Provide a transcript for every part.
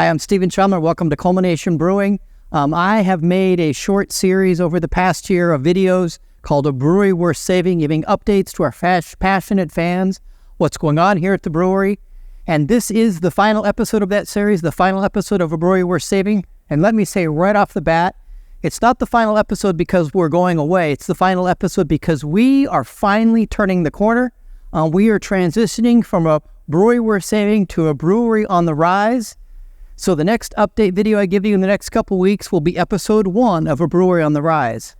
Hi, I'm Shomler. Welcome to Culmination Brewing. I have made a short series over the past year of videos called A Brewery Worth Saving, giving updates to our passionate fans, what's going on here at the brewery. And this is the final episode of that series, the final episode of A Brewery Worth Saving. And let me say right off the bat, it's not the final episode because we're going away. It's the final episode because we are finally turning the corner. We are transitioning from a brewery worth saving to a brewery on the rise. So the next update video I give you in the next couple weeks will be episode 1 of A Brewery on the Rise.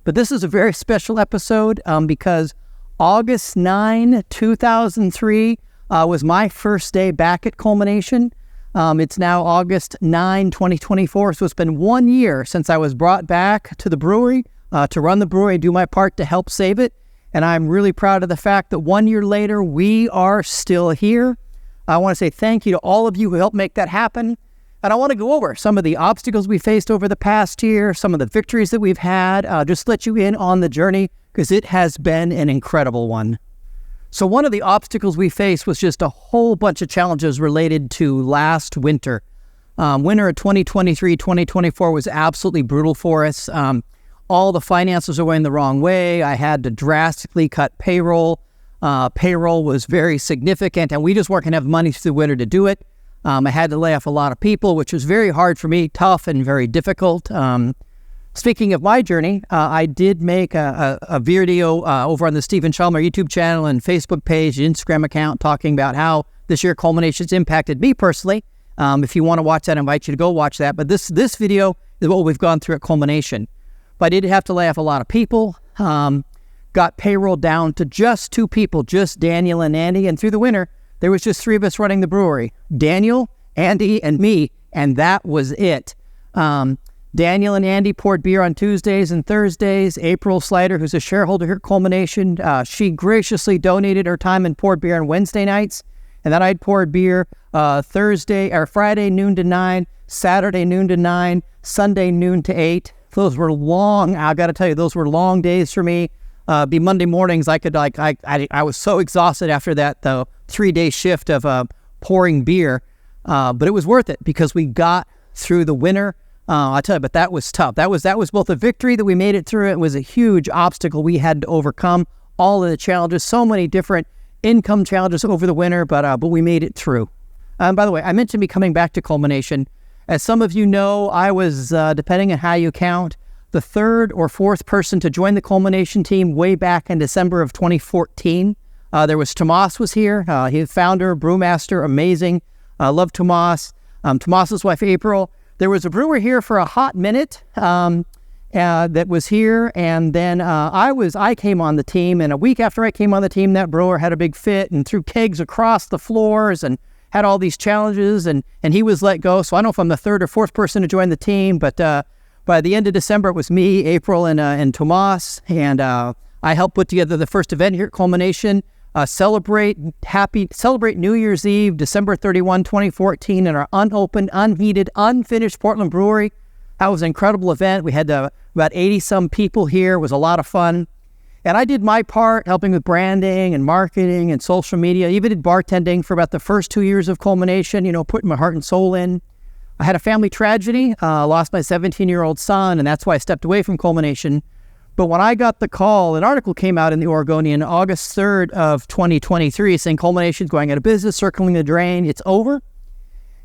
But this is a very special episode because August 9, 2003 was my first day back at Culmination. It's now August 9, 2024, so it's been 1 year since I was brought back to the brewery to run the brewery and do my part to help save it. And I'm really proud of the fact that 1 year later, we are still here. I want to say thank you to all of you who helped make that happen. And I want to go over some of the obstacles we faced over the past year, some of the victories that we've had, just let you in on the journey because it has been an incredible one. So one of the obstacles we faced was just a whole bunch of challenges related to last winter. Winter of 2023-2024 was absolutely brutal for us. All the finances are going the wrong way. I had to drastically cut payroll. Payroll was very significant, and we just weren't going to have money through the winter to do it. I had to lay off a lot of people, which was very hard for me, tough and very difficult. Speaking of my journey, I did make a video over on the Shomler YouTube channel and Facebook page, Instagram account, talking about how this year Culmination's impacted me personally. If you want to watch that, I invite you to go watch that. But this video is what we've gone through at Culmination. But I did have to lay off a lot of people. Got payroll down to just 2 people, just Daniel and Andy. And through the winter, there was just 3 of us running the brewery. Daniel, Andy, and me, and that was it. Daniel and Andy poured beer on Tuesdays and Thursdays. April Slider, who's a shareholder here at Culmination, she graciously donated her time and poured beer on Wednesday nights. And then I'd poured beer Friday noon to 9, Saturday noon to 9, Sunday noon to 8. Those were long, I got to tell you, those were long days for me. Be Monday mornings, I was so exhausted after that 3-day shift of pouring beer, but it was worth it because we got through the winter. I tell you, but that was tough. That was both a victory that we made it through. It was a huge obstacle we had to overcome. All of the challenges, so many different income challenges over the winter, but we made it through. By the way, I mentioned me coming back to Culmination. As some of you know, I was, depending on how you count, the 3rd or 4th person to join the Culmination team way back in December of 2014. There was Tomas was here. He's founder, brewmaster, amazing. Love Tomas. Tomas's wife, April. There was a brewer here for a hot minute that was here. And then I came on the team. And a week after I came on the team, that brewer had a big fit and threw kegs across the floors and had all these challenges. And he was let go. So I don't know if I'm the 3rd or 4th person to join the team, but by the end of December, it was me, April, and Tomas, and I helped put together the first event here at Culmination, celebrate New Year's Eve, December 31, 2014, in our unopened, unheated, unfinished Portland brewery. That was an incredible event. We had about 80-some people here. It was a lot of fun. And I did my part, helping with branding and marketing and social media. Even did bartending for about the first 2 years of Culmination, putting my heart and soul in. I had a family tragedy, lost my 17-year-old son, and that's why I stepped away from Culmination. But when I got the call, an article came out in the Oregonian August 3rd of 2023 saying Culmination's going out of business, circling the drain, it's over.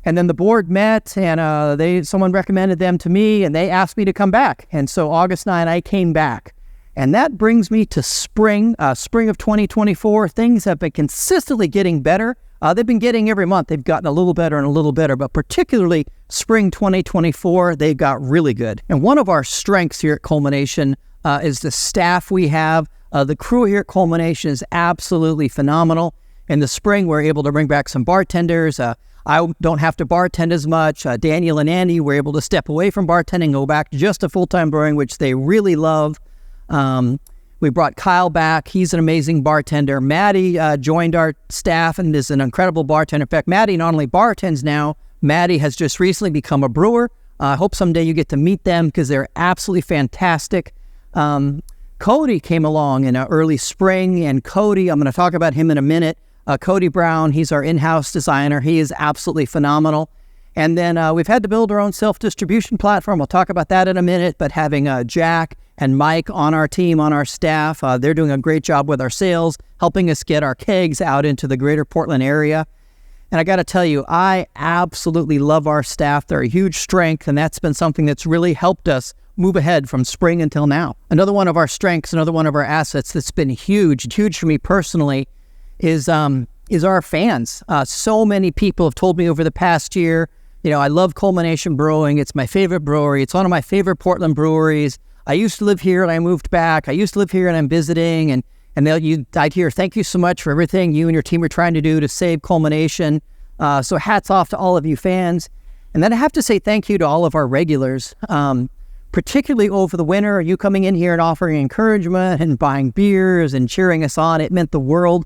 And then the board met, and someone recommended them to me, and they asked me to come back. And so August 9, I came back. And that brings me to spring of 2024. Things have been consistently getting better. They've been getting every month. They've gotten a little better and a little better, but particularly spring 2024, they got really good. And one of our strengths here at Culmination is the staff we have. The crew here at Culmination is absolutely phenomenal. In the spring, we're able to bring back some bartenders. I don't have to bartend as much. Daniel and Andy were able to step away from bartending and go back to just a full-time brewing, which they really love. We brought Kyle back. He's an amazing bartender. Maddie joined our staff and is an incredible bartender. In fact, Maddie not only bartends now, Maddie has just recently become a brewer. I hope someday you get to meet them because they're absolutely fantastic. Cody came along in early spring, and Cody, I'm going to talk about him in a minute. Cody Brown, he's our in-house designer. He is absolutely phenomenal. And then we've had to build our own self-distribution platform. We'll talk about that in a minute, but having Jack and Mike on our team, on our staff, they're doing a great job with our sales, helping us get our kegs out into the greater Portland area. And I got to tell you, I absolutely love our staff. They're a huge strength, and that's been something that's really helped us move ahead from spring until now. Another one of our strengths, another one of our assets that's been huge for me personally is our fans. So many people have told me over the past year, I love Culmination Brewing. It's my favorite brewery. It's one of my favorite Portland breweries. I used to live here and I moved back. I used to live here and I'm visiting. And I'd hear, thank you so much for everything you and your team are trying to do to save Culmination. So hats off to all of you fans. And then I have to say thank you to all of our regulars, particularly over the winter. You coming in here and offering encouragement and buying beers and cheering us on. It meant the world.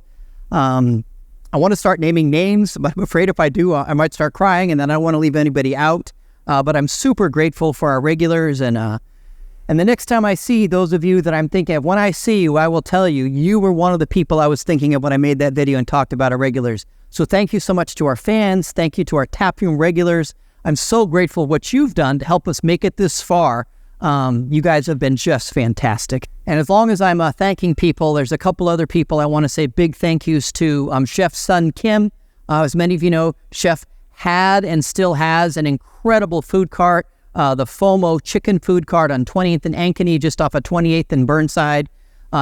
I want to start naming names, but I'm afraid if I do, I might start crying, and then I don't want to leave anybody out. But I'm super grateful for our regulars, and the next time I see those of you that I'm thinking of, when I see you, I will tell you, you were one of the people I was thinking of when I made that video and talked about our regulars. So thank you so much to our fans. Thank you to our taproom regulars. I'm so grateful what you've done to help us make it this far. You guys have been just fantastic. And as long as I'm thanking people, there's a couple other people I want to say big thank yous to. Chef's son, Kim. As many of you know, Chef had and still has an incredible food cart, the FOMO chicken food cart on 20th and Ankeny, just off of 28th and Burnside.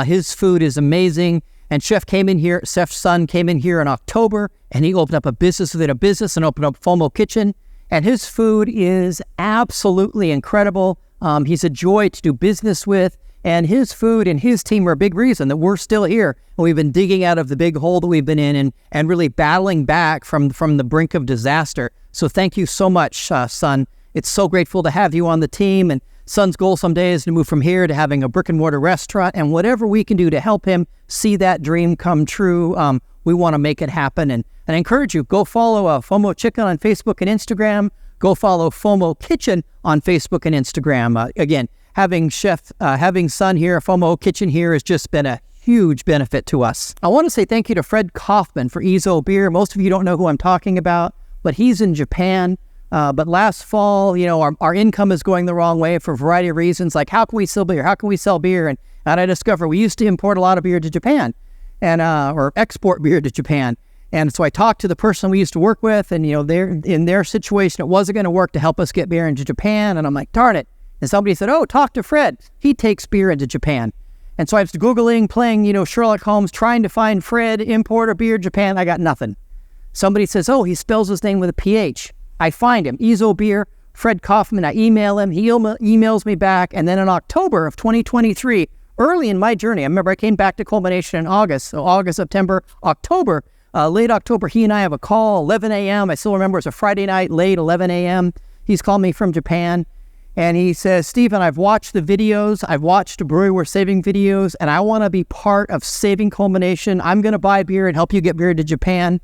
His food is amazing. And Chef's son came in here in October, and he opened up a business within a business and opened up FOMO Kitchen. And his food is absolutely incredible. He's a joy to do business with, and his food and his team are a big reason that we're still here. And we've been digging out of the big hole that we've been in and really battling back from the brink of disaster. So thank you so much, son. It's so grateful to have you on the team. And son's goal someday is to move from here to having a brick and mortar restaurant, and whatever we can do to help him see that dream come true, we want to make it happen. And I encourage you, go follow FOMO Chicken on Facebook and Instagram. Go follow FOMO Kitchen on Facebook and Instagram. Again, having son here, FOMO Kitchen here, has just been a huge benefit to us. I want to say thank you to Fred Kaufman for Ezo Beer. Most of you don't know who I'm talking about, but he's in Japan. But last fall, our income is going the wrong way for a variety of reasons, like how can we sell beer? How can we sell beer? And I discovered we used to import a lot of beer to Japan or export beer to Japan. And so I talked to the person we used to work with, and in their situation, it wasn't going to work to help us get beer into Japan. And I'm like, darn it. And somebody said, oh, talk to Fred. He takes beer into Japan. And so I was Googling, playing, Sherlock Holmes, trying to find Fred, importer beer, Japan. I got nothing. Somebody says, oh, he spells his name with a PH. I find him, Ezo Beer, Fred Kaufman. I email him. He emails me back. And then in October of 2023, early in my journey, I remember I came back to Culmination in August. So August, September, October. Late October, he and I have a call, 11 a.m. I still remember it was a Friday night, late 11 a.m. He's called me from Japan, and he says, Stephen, I've watched the videos. I've watched the Brewery Worth Saving videos, and I want to be part of saving Culmination. I'm going to buy beer and help you get beer to Japan.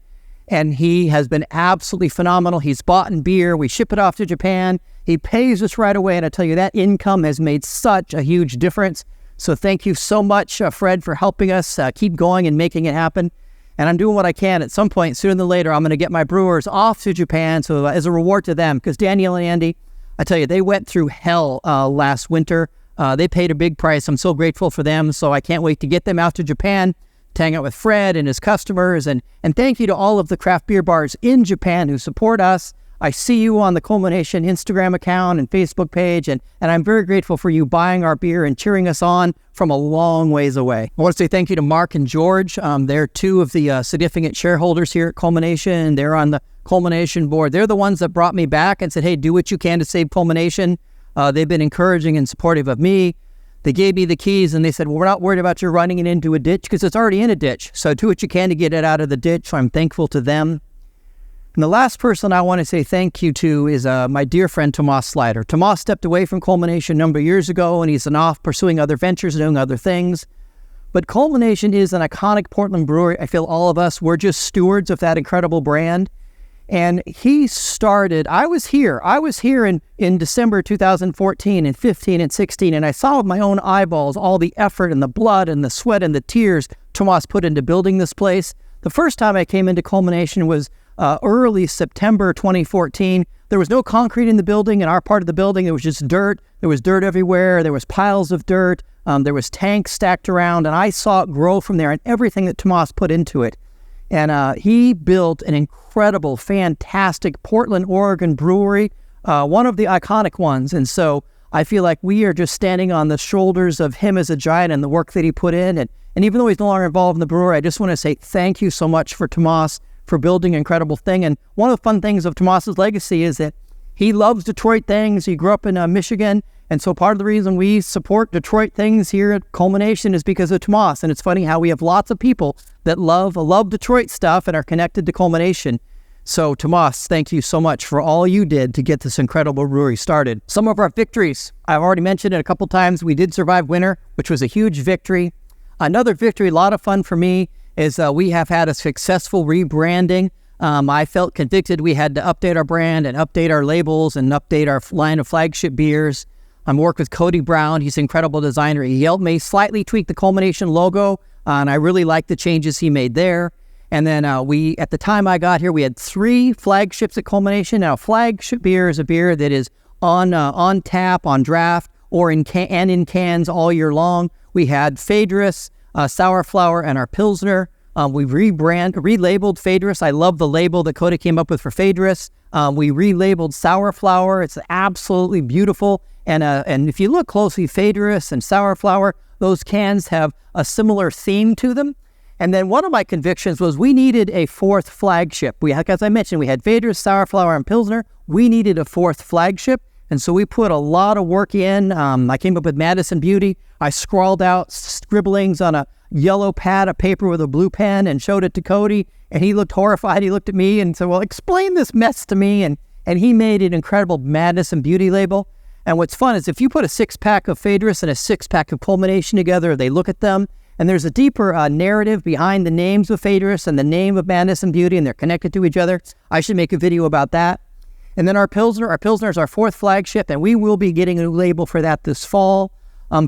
And he has been absolutely phenomenal. He's bought in beer. We ship it off to Japan. He pays us right away, and I tell you, that income has made such a huge difference. So thank you so much, Fred, for helping us keep going and making it happen. And I'm doing what I can. At some point, sooner than later, I'm going to get my brewers off to Japan, so as a reward to them, because Daniel and Andy, I tell you, they went through hell last winter. They paid a big price. I'm so grateful for them, so I can't wait to get them out to Japan, to hang out with Fred and his customers. And thank you to all of the craft beer bars in Japan who support us. I see you on the Culmination Instagram account and Facebook page, and I'm very grateful for you buying our beer and cheering us on from a long ways away. I want to say thank you to Mark and George. They're two of the significant shareholders here at Culmination. They're on the Culmination board. They're the ones that brought me back and said, hey, do what you can to save Culmination. They've been encouraging and supportive of me. They gave me the keys and they said, well, we're not worried about you running it into a ditch because it's already in a ditch. So do what you can to get it out of the ditch. So I'm thankful to them. And the last person I want to say thank you to is my dear friend, Tomas Slider. Tomas stepped away from Culmination a number of years ago, and he's off pursuing other ventures and doing other things. But Culmination is an iconic Portland brewery. I feel all of us, we're just stewards of that incredible brand. And he started, I was here in December 2014 and 15 and 16, and I saw with my own eyeballs all the effort and the blood and the sweat and the tears Tomas put into building this place. The first time I came into Culmination was early September 2014. There was no concrete in the building. In our part of the building, it was just dirt. There was dirt everywhere. There was piles of dirt. There was tanks stacked around, and I saw it grow from there and everything that Tomas put into it. And he built an incredible, fantastic Portland, Oregon brewery, one of the iconic ones. And so I feel like we are just standing on the shoulders of him as a giant and the work that he put in. And even though he's no longer involved in the brewery, I just want to say thank you so much for Tomas for building an incredible thing. And one of the fun things of Tomas's legacy is that he loves Detroit things. He grew up in Michigan. And so part of the reason we support Detroit things here at Culmination is because of Tomas. And it's funny how we have lots of people that love Detroit stuff and are connected to Culmination. So Tomas, thank you so much for all you did to get this incredible brewery started. Some of our victories, I've already mentioned it a couple times. We did survive winter, which was a huge victory. Another victory, a lot of fun for me, is we have had a successful rebranding. I felt convicted we had to update our brand and update our labels and update our line of flagship beers. I'm worked with Cody Brown. He's an incredible designer. He helped me slightly tweak the Culmination logo, and I really like the changes he made there. And then at the time I got here, we had 3 flagships at Culmination. Now, flagship beer is a beer that is on tap, on draft, or in cans all year long. We had Phaedrus, Sour Flower, and our Pilsner. We relabeled Phaedrus. I love the label that Cody came up with for Phaedrus. We relabeled Sour Flower. It's absolutely beautiful. And if you look closely, Phaedrus and Sour Flower, those cans have a similar theme to them. And then one of my convictions was we needed a 4th flagship. As I mentioned, we had Phaedrus, Sour Flower, and Pilsner. We needed a 4th flagship. And so we put a lot of work in. I came up with Madison Beauty. I scrawled out scribblings on a yellow pad of paper with a blue pen and showed it to Cody. And he looked horrified. He looked at me and said, well, explain this mess to me. And he made an incredible Madison Beauty label. And what's fun is if you put a 6-pack of Phaedrus and a 6-pack of Culmination together, they look at them, and there's a deeper narrative behind the names of Phaedrus and the name of Madison Beauty, and they're connected to each other. I should make a video about that. And then our Pilsner is our 4th flagship, and we will be getting a new label for that this fall.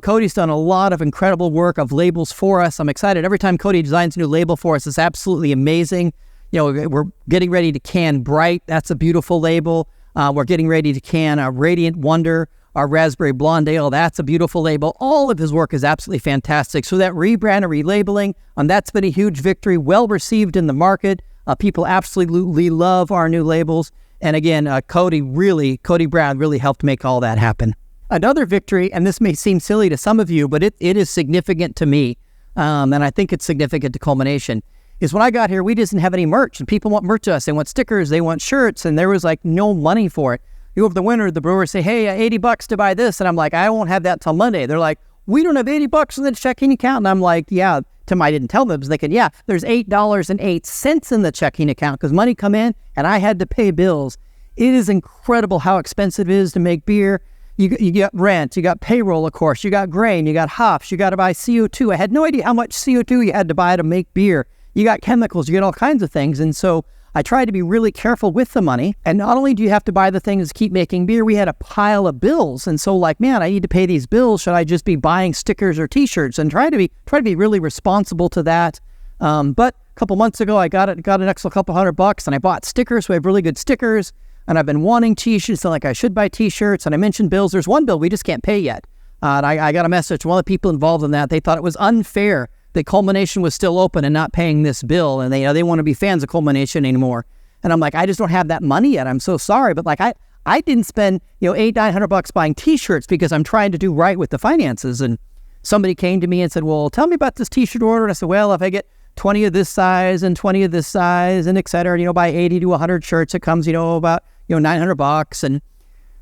Cody's done a lot of incredible work of labels for us. I'm excited. Every time Cody designs a new label for us, it's absolutely amazing. You know, we're getting ready to can Bright. That's a beautiful label. We're getting ready to can Radiant Wonder, our Raspberry Blonde Ale. That's a beautiful label. All of his work is absolutely fantastic. So that rebrand and relabeling, that's been a huge victory, well received in the market. People absolutely love our new labels. And again, Cody Brown really helped make all that happen. Another victory, and this may seem silly to some of you, but it is significant to me, and I think it's significant to Culmination, is when I got here, we didn't have any merch, and people want merch to us. They want stickers, they want shirts, and there was like no money for it. You go over the winter, the brewers say, hey, $80 to buy this, and I'm like, I won't have that till Monday. They're like, we don't have $80 in the checking account, and I'm like, yeah. I didn't tell them, because they could, yeah, there's $8.08 in the checking account, because money come in, and I had to pay bills. It is incredible how expensive it is to make beer. You got rent, you got payroll, of course, you got grain, you got hops, you got to buy CO2. I had no idea how much CO2 you had to buy to make beer. You got chemicals, you get all kinds of things. And so I tried to be really careful with the money. And not only do you have to buy the things to keep making beer, we had a pile of bills. And so like, man, I need to pay these bills. Should I just be buying stickers or t-shirts? And try to be really responsible to that. But a couple months ago, I got an extra couple $100 and I bought stickers. So we have really good stickers. And I've been wanting t-shirts, so like I should buy t-shirts. And I mentioned bills. There's one bill we just can't pay yet. And I got a message from one of the people involved in that. They thought it was unfair that Culmination was still open and not paying this bill. And they want to be fans of Culmination anymore. And I'm like, I just don't have that money yet. I'm so sorry. But like I didn't spend $800-900 buying t-shirts because I'm trying to do right with the finances. And somebody came to me and said, well, tell me about this t-shirt order. And I said, well, if I get 20 of this size and 20 of this size and et cetera, buy 80 to 100 shirts, it comes, about $900. And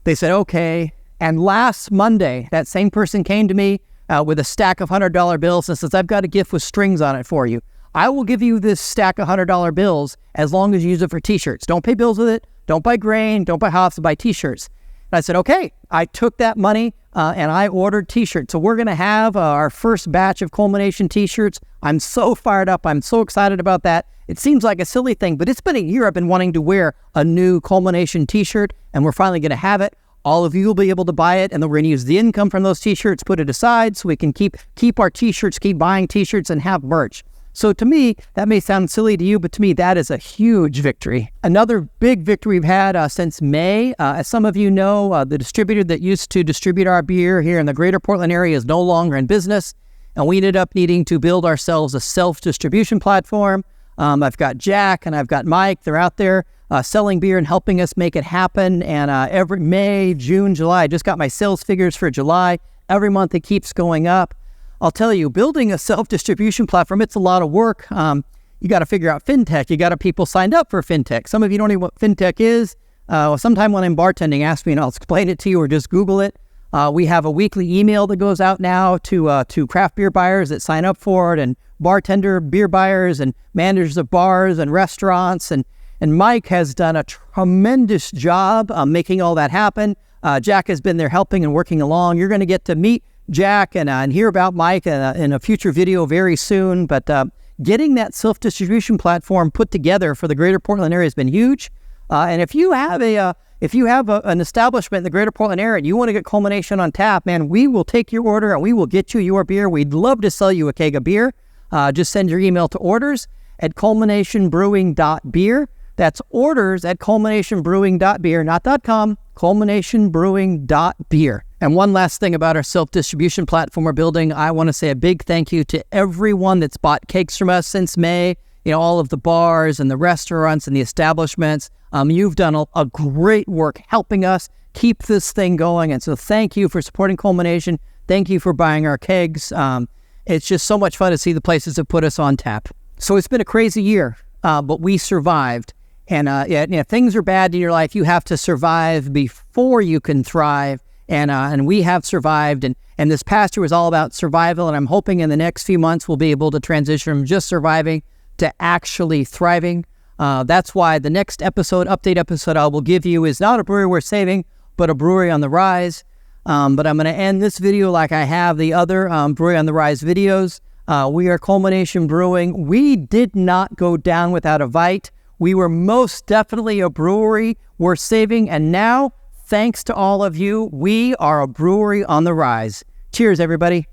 they said, okay. And last Monday, that same person came to me with a stack of $100 bills and says, I've got a gift with strings on it for you. I will give you this stack of $100 bills as long as you use it for t-shirts. Don't pay bills with it. Don't buy grain. Don't buy hops. Buy t-shirts. And I said, okay. I took that money and I ordered t-shirts. So we're going to have our first batch of Culmination t-shirts. I'm so fired up. I'm so excited about that. It seems like a silly thing, but it's been a year I've been wanting to wear a new Culmination t-shirt, and we're finally going to have it. All of you will be able to buy it, and then we're going to use the income from those t-shirts, put it aside so we can keep our t-shirts, keep buying t-shirts, and have merch. So to me, that may sound silly to you, but to me, that is a huge victory. Another big victory we've had since May, as some of you know, the distributor that used to distribute our beer here in the greater Portland area is no longer in business, and we ended up needing to build ourselves a self-distribution platform. I've got Jack and I've got Mike. They're out there selling beer and helping us make it happen. And every May, June, July, I just got my sales figures for July. Every month it keeps going up. I'll tell you, building a self-distribution platform, it's a lot of work. You got to figure out fintech. You got to people signed up for fintech. Some of you don't know what fintech is. Sometime when I'm bartending, ask me and I'll explain it to you, or just Google it. We have a weekly email that goes out now to craft beer buyers that sign up for it, and bartender beer buyers and managers of bars and restaurants. And Mike has done a tremendous job making all that happen. Jack has been there helping and working along. You're going to get to meet Jack and hear about Mike in a future video very soon. But getting that self-distribution platform put together for the greater Portland area has been huge. And if you have an establishment in the greater Portland area and you want to get Culmination on tap, man, we will take your order and we will get you your beer. We'd love to sell you a keg of beer. Just send your email to orders@culminationbrewing.beer. That's orders@culminationbrewing.beer, not .com, culminationbrewing.beer. And one last thing about our self-distribution platform we're building, I want to say a big thank you to everyone that's bought cakes from us since May. You know, all of the bars and the restaurants and the establishments. You've done a great work helping us keep this thing going. And so thank you for supporting Culmination. Thank you for buying our kegs. It's just so much fun to see the places that put us on tap. So it's been a crazy year, but we survived. And things are bad in your life. You have to survive before you can thrive. And we have survived. And this past year was all about survival. And I'm hoping in the next few months we'll be able to transition from just surviving to actually thriving. That's why the next update episode I will give you is not a brewery worth saving, but a brewery on the rise. But I'm going to end this video like I have the other Brewery on the Rise videos. We are Culmination Brewing. We did not go down without a fight. We were most definitely a brewery worth saving. And now, thanks to all of you, we are a brewery on the rise. Cheers, everybody.